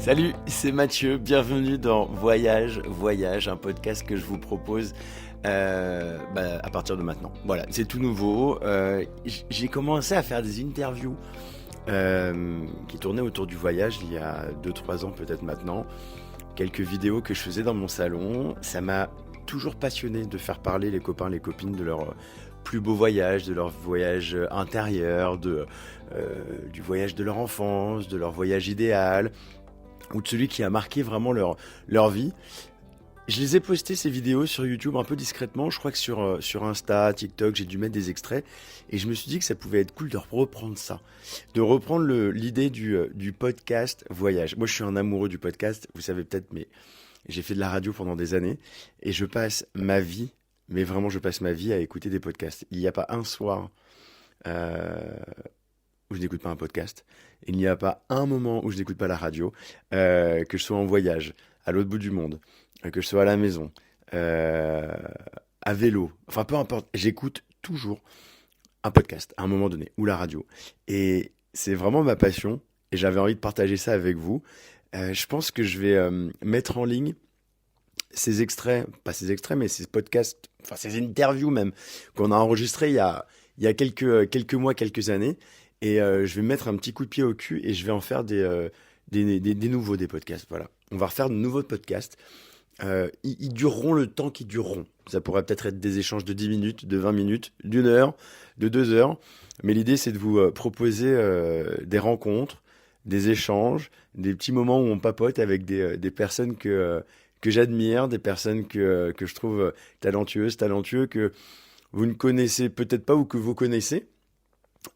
Salut, c'est Mathieu, bienvenue dans Voyage, un podcast que je vous propose à partir de maintenant. Voilà, c'est tout nouveau. J'ai commencé à faire des interviews qui tournaient autour du voyage il y a 2-3 ans peut-être maintenant. Quelques vidéos que je faisais dans mon salon. Ça m'a toujours passionné de faire parler les copains, les copines de leur plus beau voyage, de leur voyage intérieur, du voyage de leur enfance, de leur voyage idéal, ou de celui qui a marqué vraiment leur vie. Je les ai postés ces vidéos sur YouTube un peu discrètement. Je crois que sur Insta, TikTok, j'ai dû mettre des extraits. Et je me suis dit que ça pouvait être cool de reprendre ça. De reprendre l'idée du podcast voyage. Moi, je suis un amoureux du podcast. Vous savez peut-être, mais j'ai fait de la radio pendant des années. Et je passe ma vie, mais vraiment je passe ma vie à écouter des podcasts. Il n'y a pas un soir où je n'écoute pas un podcast. Il n'y a pas un moment où je n'écoute pas la radio. Que je sois en voyage, à l'autre bout du monde, que je sois à la maison, à vélo, enfin peu importe, j'écoute toujours un podcast à un moment donné, ou la radio. Et c'est vraiment ma passion, et j'avais envie de partager ça avec vous. Je pense que je vais mettre en ligne ces extraits, pas ces extraits, mais ces podcasts, enfin ces interviews même, qu'on a enregistrés il y a quelques mois, quelques années. Et je vais mettre un petit coup de pied au cul et je vais en faire des nouveaux des podcasts. Voilà. On va refaire de nouveaux podcasts. Ils dureront le temps qu'ils dureront. Ça pourrait peut-être être des échanges de 10 minutes, de 20 minutes, d'une heure, de 2 heures. Mais l'idée, c'est de vous proposer des rencontres, des échanges, des petits moments où on papote avec des personnes que j'admire, des personnes que je trouve talentueux, que vous ne connaissez peut-être pas ou que vous connaissez.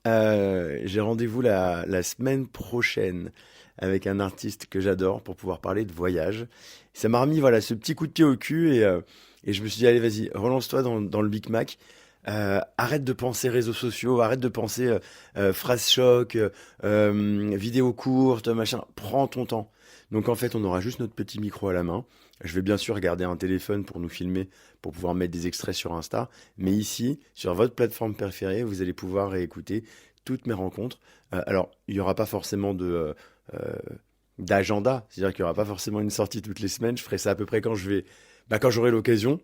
J'ai rendez-vous la semaine prochaine avec un artiste que j'adore pour pouvoir parler de voyage. Ça m'a remis voilà, ce petit coup de pied au cul et je me suis dit, allez, vas-y, relance-toi dans le Big Mac. Arrête de penser réseaux sociaux, arrête de penser phrases choc, vidéos courtes, machin. Prends ton temps. Donc en fait, on aura juste notre petit micro à la main. Je vais bien sûr garder un téléphone pour nous filmer, pour pouvoir mettre des extraits sur Insta. Mais ici, sur votre plateforme préférée, vous allez pouvoir réécouter toutes mes rencontres. Alors, il n'y aura pas forcément d'agenda, c'est-à-dire qu'il n'y aura pas forcément une sortie toutes les semaines. Je ferai ça à peu près quand j'aurai l'occasion.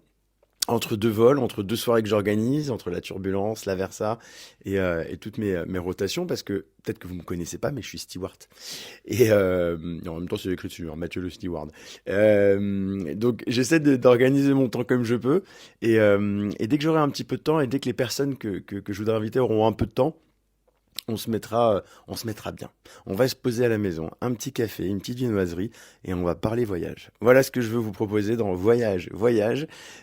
Entre deux vols, entre deux soirées que j'organise, entre la turbulence, la Versa et toutes mes rotations, parce que peut-être que vous ne me connaissez pas, mais je suis steward. Et en même temps, c'est écrit dessus, hein, Mathieu le steward. Donc, j'essaie d'organiser mon temps comme je peux. Et dès que j'aurai un petit peu de temps, et dès que les personnes que je voudrais inviter auront un peu de temps, on se mettra bien. On va se poser à la maison, un petit café, une petite viennoiserie, et on va parler voyage. Voilà ce que je veux vous proposer dans Voyage,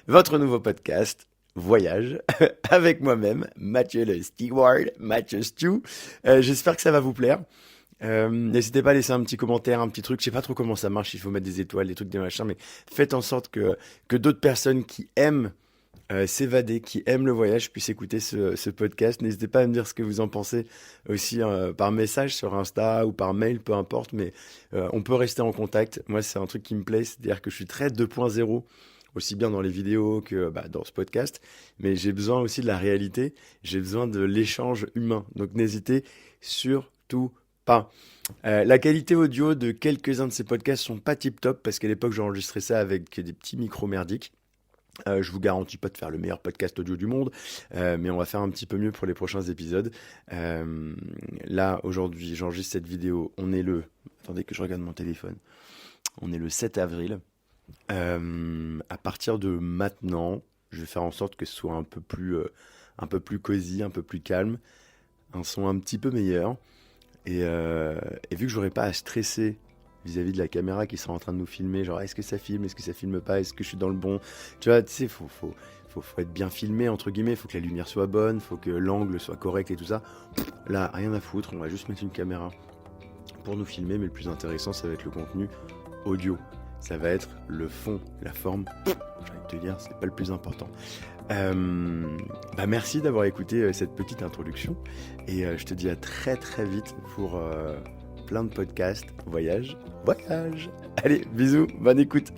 votre nouveau podcast, Voyage, avec moi-même, Mathieu le Steward, Mathieu Stew. J'espère que ça va vous plaire. N'hésitez pas à laisser un petit commentaire, un petit truc. Je sais pas trop comment ça marche, il faut mettre des étoiles, des trucs, des machins, mais faites en sorte que d'autres personnes qui aiment s'évader, qui aiment le voyage, puissent écouter ce podcast. N'hésitez pas à me dire ce que vous en pensez aussi par message sur Insta ou par mail, peu importe, mais on peut rester en contact. Moi, c'est un truc qui me plaît, c'est-à-dire que je suis très 2.0, aussi bien dans les vidéos que dans ce podcast, mais j'ai besoin aussi de la réalité, j'ai besoin de l'échange humain. Donc n'hésitez surtout pas. La qualité audio de quelques-uns de ces podcasts sont pas tip-top, parce qu'à l'époque, j'enregistrais ça avec des petits micros merdiques. Je vous garantis pas de faire le meilleur podcast audio du monde, mais on va faire un petit peu mieux pour les prochains épisodes. Là, aujourd'hui, j'enregistre cette vidéo. Attendez que je regarde mon téléphone. On est le 7 avril. À partir de maintenant, je vais faire en sorte que ce soit un peu plus cosy, un peu plus calme, un son un petit peu meilleur. Et vu que j'aurai pas à stresser vis-à-vis de la caméra qui sera en train de nous filmer, genre est-ce que ça filme, est-ce que ça filme pas, est-ce que je suis dans le bon, tu vois, tu sais, faut être bien filmé entre guillemets, faut que la lumière soit bonne, faut que l'angle soit correct et tout ça. Là, rien à foutre, on va juste mettre une caméra pour nous filmer, mais le plus intéressant, ça va être le contenu audio, ça va être le fond, la forme. J'ai envie de te dire, c'est pas le plus important. Merci d'avoir écouté cette petite introduction, et je te dis à très très vite pour plein de podcasts, voyage. Allez, bisous, bonne écoute.